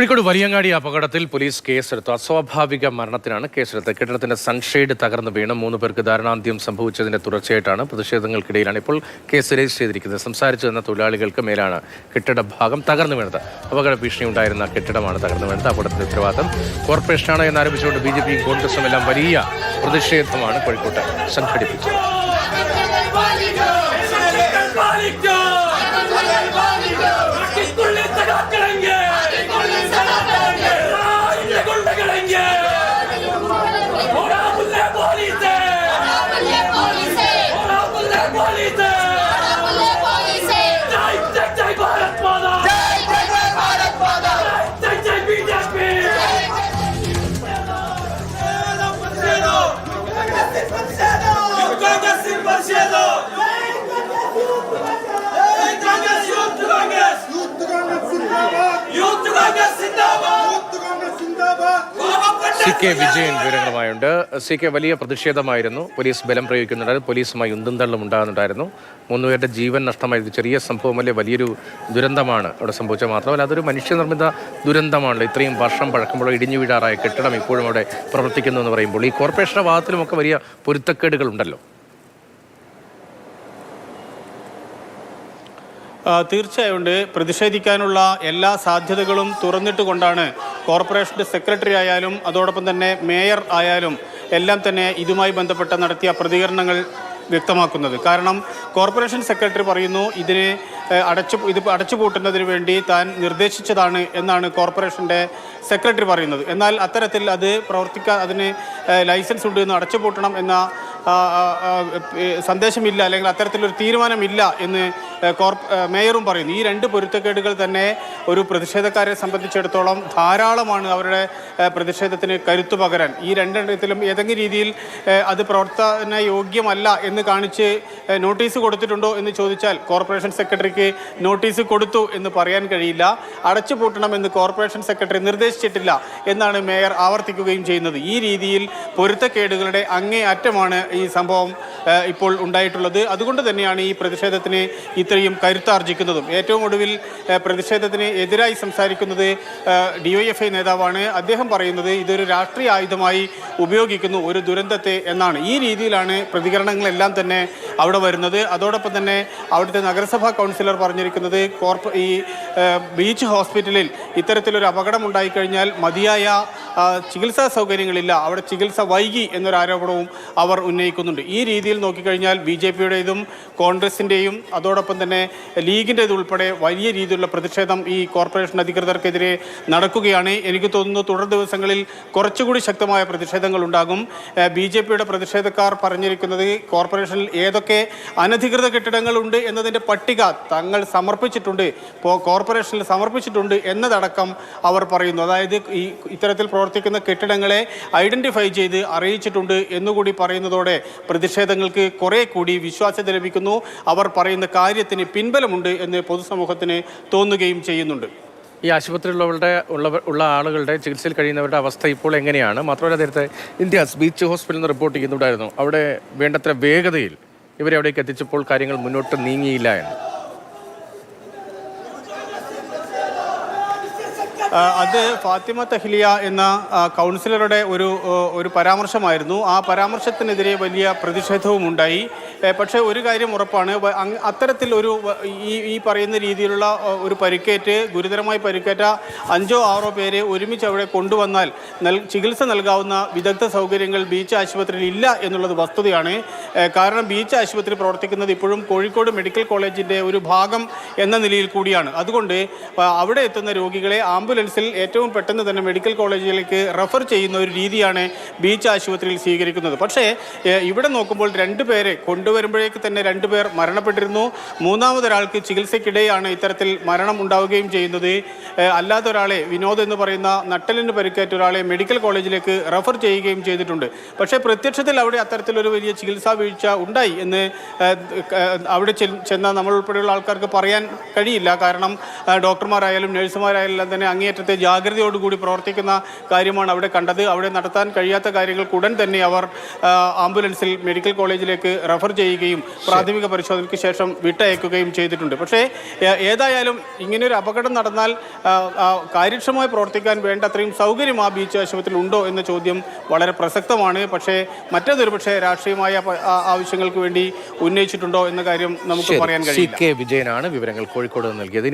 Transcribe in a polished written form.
കോഴിക്കോട് വലിയങ്ങാടി അപകടത്തിൽ പോലീസ് കേസെടുത്തു. അസ്വാഭാവിക മരണത്തിനാണ് കേസെടുത്തത്. കെട്ടിടത്തിന്റെ സൺഷെയ്ഡ് തകർന്നു വീണ് 3 പേർക്ക് ദാരുണാന്ത്യം സംഭവിച്ചതിന്റെ തുടർച്ചയായിട്ടാണ് പ്രതിഷേധങ്ങൾക്കിടയിലാണ് ഇപ്പോൾ കേസ് രജിസ്റ്റർ ചെയ്തിരിക്കുന്നത്. സംസാരിച്ചു വന്ന തൊഴിലാളികൾക്ക് മേലാണ് കെട്ടിട ഭാഗം തകർന്നു വീണത്. അപകട ഭീഷണി ഉണ്ടായിരുന്ന കെട്ടിടമാണ് തകർന്നു വീണത്. അപകടത്തിന്റെ ഉത്തരവാദിത്തം കോർപ്പറേഷനാണ് എന്നാരോപിച്ചുകൊണ്ട് ബിജെപിയും കോൺഗ്രസും എല്ലാം വലിയ പ്രതിഷേധമാണ് കോഴിക്കോട്ട് സംഘടിപ്പിച്ചത്. സി കെ വിജയൻ വിവരങ്ങളുമായുണ്ട്. സി കെ, വലിയ പ്രതിഷേധമായിരുന്നു. പോലീസ് ബലം പ്രയോഗിക്കുന്നുണ്ടായിരുന്നു. പോലീസുമായി ഉന്തും തള്ളും ഉണ്ടാകുന്നുണ്ടായിരുന്നു. 3 പേരുടെ ജീവൻ നഷ്ടമായത് ചെറിയ സംഭവമല്ലേ, വലിയൊരു ദുരന്തമാണ് അവിടെ സംഭവിച്ചത്. മാത്രമല്ല അതൊരു മനുഷ്യനിർമ്മിത ദുരന്തമാണല്ലോ. ഇത്രയും വർഷം പഴക്കമുള്ള ഇടിഞ്ഞു വീഴാറായ കെട്ടിടം ഇപ്പോഴും അവിടെ പ്രവർത്തിക്കുന്നു എന്ന് പറയുമ്പോൾ ഈ കോർപ്പറേഷന്റെ ഭാഗത്തിലുമൊക്കെ വലിയ പൊരുത്തക്കേടുകൾ ഉണ്ടല്ലോ. തീർച്ചയായും പ്രതിഷേധിക്കാനുള്ള എല്ലാ സാധ്യതകളും തുറന്നിട്ട് കൊണ്ടാണ് കോർപ്പറേഷൻ്റെ സെക്രട്ടറി ആയാലും അതോടൊപ്പം തന്നെ മേയർ ആയാലും എല്ലാം തന്നെ ഇതുമായി ബന്ധപ്പെട്ട് നടത്തിയ പ്രതികരണങ്ങൾ വ്യക്തമാക്കുന്നത്. കാരണം കോർപ്പറേഷൻ സെക്രട്ടറി പറയുന്നു ഇത് അടച്ചുപൂട്ടുന്നതിന് വേണ്ടി താൻ നിർദ്ദേശിച്ചതാണ് എന്നാണ് കോർപ്പറേഷൻ്റെ സെക്രട്ടറി പറയുന്നത്. എന്നാൽ അത്തരത്തിൽ അത് അതിന് ലൈസൻസ് ഉണ്ട് എന്ന് അടച്ചുപൂട്ടണം എന്ന സന്ദേശമില്ല, അല്ലെങ്കിൽ അത്തരത്തിലൊരു തീരുമാനമില്ല എന്ന് മേയറും പറയുന്നു. ഈ 2 പൊരുത്തക്കേടുകൾ തന്നെ ഒരു പ്രതിഷേധക്കാരെ സംബന്ധിച്ചിടത്തോളം ധാരാളമാണ് അവരുടെ പ്രതിഷേധത്തിന് കരുത്തു പകരാൻ. ഈ 2 ഏതെങ്കിലും രീതിയിൽ അത് പ്രവർത്തന യോഗ്യമല്ല എന്ന് കാണിച്ച് നോട്ടീസ് കൊടുത്തിട്ടുണ്ടോ എന്ന് ചോദിച്ചാൽ കോർപ്പറേഷൻ സെക്രട്ടറിക്ക് നോട്ടീസ് കൊടുത്തു എന്ന് പറയാൻ കഴിയില്ല. അടച്ചുപൂട്ടണമെന്ന് കോർപ്പറേഷൻ സെക്രട്ടറി നിർദ്ദേശിച്ചിട്ടില്ല എന്നാണ് മേയർ ആവർത്തിക്കുകയും ചെയ്യുന്നത്. ഈ രീതിയിൽ പൊരുത്തക്കേടുകളുടെ അങ്ങേ അറ്റമാണ് ഈ സംഭവം ഇപ്പോൾ ഉണ്ടായിട്ടുള്ളത്. അതുകൊണ്ട് തന്നെയാണ് ഈ പ്രതിഷേധത്തിന് ഇത്രയും കരുത്താർജിക്കുന്നതും. ഏറ്റവും ഒടുവിൽ പ്രതിഷേധത്തിന് എതിരായി സംസാരിക്കുന്നത് DYFI നേതാവാണ്. അദ്ദേഹം പറയുന്നത് ഇതൊരു രാഷ്ട്രീയ ആയുധമായി ഉപയോഗിക്കുന്നു ഒരു ദുരന്തത്തെ എന്നാണ്. ഈ രീതിയിലാണ് പ്രതികരണങ്ങളെല്ലാം തന്നെ അവിടെ വരുന്നത്. അതോടൊപ്പം തന്നെ അവിടുത്തെ നഗരസഭാ കൗൺസിലർ പറഞ്ഞിരിക്കുന്നത് ഈ ബീച്ച് ഹോസ്പിറ്റലിൽ ഇത്തരത്തിലൊരു അപകടം ഉണ്ടായിക്കഴിഞ്ഞാൽ മതിയായ ചികിത്സാ സൗകര്യങ്ങളില്ല, അവിടെ ചികിത്സ വൈകി എന്നൊരു ആരോപണവും അവർ ഉന്നയിക്കുന്നുണ്ട്. ഈ രീതിയിൽ നോക്കിക്കഴിഞ്ഞാൽ BJPയുടേതും കോൺഗ്രസിൻ്റെയും അതോടൊപ്പം തന്നെ ലീഗിൻ്റേതും ഉൾപ്പെടെ വലിയ രീതിയിലുള്ള പ്രതിഷേധം ഈ കോർപ്പറേഷൻ അധികൃതർക്കെതിരെ നടക്കുകയാണ്. എനിക്ക് തോന്നുന്നു തുടർ ദിവസങ്ങളിൽ കുറച്ചുകൂടി ശക്തമായ പ്രതിഷേധങ്ങൾ ഉണ്ടാകും. BJPയുടെ പ്രതിഷേധക്കാർ പറഞ്ഞിരിക്കുന്നത് കോർപ്പറേഷനിൽ ഏതൊക്കെ അനധികൃത കെട്ടിടങ്ങളുണ്ട് എന്നതിൻ്റെ പട്ടിക തങ്ങൾ സമർപ്പിച്ചിട്ടുണ്ട്, കോർപ്പറേഷനിൽ സമർപ്പിച്ചിട്ടുണ്ട് എന്നതടക്കം അവർ പറയുന്നു. അതായത് ഇത്തരത്തിൽ പ്രവർത്തിക്കുന്ന കെട്ടിടങ്ങളെ ഐഡന്റിഫൈ ചെയ്ത് അറിയിച്ചിട്ടുണ്ട് എന്നുകൂടി പറയുന്നതോടെ പ്രതിഷേധങ്ങൾക്ക് കുറെ കൂടി വിശ്വാസ്യത ലഭിക്കുന്നു. അവർ പറയുന്ന കാര്യത്തിന് പിൻബലമുണ്ട് എന്ന് പൊതുസമൂഹത്തിന് തോന്നുകയും ചെയ്യുന്നുണ്ട്. ഈ ആശുപത്രിയിലുള്ള ആളുകളുടെ ചികിത്സയിൽ കഴിയുന്നവരുടെ അവസ്ഥ ഇപ്പോൾ എങ്ങനെയാണ്? മാത്രമല്ല നേരത്തെ ഇന്ത്യാസ് ബീച്ച് ഹോസ്പിറ്റലിൽ നിന്ന് റിപ്പോർട്ട് ചെയ്യുന്നുണ്ടായിരുന്നു അവിടെ വേണ്ടത്ര വേഗതയിൽ ഇവരെ അവിടേക്ക് എത്തിച്ചപ്പോൾ കാര്യങ്ങൾ മുന്നോട്ട് നീങ്ങിയില്ല എന്ന്. അത് ഫാത്തിമ തഹ്ലിയ എന്ന കൗൺസിലറുടെ ഒരു പരാമർശമായിരുന്നു. ആ പരാമർശത്തിനെതിരെ വലിയ പ്രതിഷേധവും ഉണ്ടായി. പക്ഷേ ഒരു കാര്യം ഉറപ്പാണ്, അത്തരത്തിൽ ഈ പറയുന്ന രീതിയിലുള്ള ഒരു ഗുരുതരമായി പരിക്കേറ്റ 5-6 പേരെ ഒരുമിച്ച് അവിടെ കൊണ്ടുവന്നാൽ ചികിത്സ നൽകാവുന്ന വിദഗ്ധ സൗകര്യങ്ങൾ ബീച്ച് ആശുപത്രിയിൽ ഇല്ല എന്നുള്ളത് വസ്തുതയാണ്. കാരണം ബീച്ച് ആശുപത്രി പ്രവർത്തിക്കുന്നത് ഇപ്പോഴും കോഴിക്കോട് മെഡിക്കൽ കോളേജിൻ്റെ ഒരു ഭാഗം എന്ന നിലയിൽ കൂടിയാണ്. അതുകൊണ്ട് അവിടെ എത്തുന്ന രോഗികളെ ആംബുലൻസിൽ ഏറ്റവും പെട്ടെന്ന് തന്നെ മെഡിക്കൽ കോളേജിലേക്ക് റെഫർ ചെയ്യുന്ന ഒരു രീതിയാണ് ബീച്ച് ആശുപത്രിയിൽ സ്വീകരിക്കുന്നത്. പക്ഷേ ഇവിടെ നോക്കുമ്പോൾ 2 പേരെ കൊണ്ടുവരുമ്പോഴേക്ക് തന്നെ 2 പേർ മരണപ്പെട്ടിരുന്നു. മൂന്നാമതൊരാൾക്ക് ചികിത്സയ്ക്കിടെയാണ് ഇത്തരത്തിൽ മരണം ഉണ്ടാവുകയും ചെയ്യുന്നത്. അല്ലാത്ത ഒരാളെ, വിനോദ് എന്ന് പറയുന്ന നട്ടലിന് പരിക്കേറ്റ ഒരാളെ മെഡിക്കൽ കോളേജിലേക്ക് റെഫർ ചെയ്യുകയും ചെയ്തിട്ടുണ്ട്. പക്ഷേ പ്രത്യക്ഷത്തിൽ അവിടെ അത്തരത്തിലൊരു വലിയ ചികിത്സാ വീഴ്ച ഉണ്ടായി എന്ന് അവിടെ ചെന്ന നമ്മൾ ഉൾപ്പെടെയുള്ള ആൾക്കാർക്ക് പറയാൻ കഴിയില്ല. കാരണം ഡോക്ടർമാരായാലും നഴ്സുമാരായാലും തന്നെ അങ്ങേയറ്റം അങ്ങേയറ്റത്തെ ജാഗ്രതയോടുകൂടി പ്രവർത്തിക്കുന്ന കാര്യമാണ് അവിടെ കണ്ടത്. അവിടെ നടത്താൻ കഴിയാത്ത കാര്യങ്ങൾക്ക് ഉടൻ തന്നെ അവർ ആംബുലൻസിൽ മെഡിക്കൽ കോളേജിലേക്ക് റെഫർ ചെയ്യുകയും പ്രാഥമിക പരിശോധനയ്ക്ക് ശേഷം വിട്ടയക്കുകയും ചെയ്തിട്ടുണ്ട്. പക്ഷേ ഏതായാലും ഇങ്ങനെയൊരു അപകടം നടന്നാൽ കാര്യക്ഷമമായി പ്രവർത്തിക്കാൻ വേണ്ട അത്രയും സൗകര്യം ആ ബീച്ച് ആശുപത്രിയിൽ ഉണ്ടോ എന്ന ചോദ്യം വളരെ പ്രസക്തമാണ്. പക്ഷേ മറ്റേതൊരു പക്ഷേ രാഷ്ട്രീയമായ ആവശ്യങ്ങൾക്ക് വേണ്ടി ഉന്നയിച്ചിട്ടുണ്ടോ എന്ന കാര്യം നമുക്ക് പറയാൻ കഴിയില്ല. CK വിജയനാണ് വിവരങ്ങൾ കോഴിക്കോട് നൽകിയത്.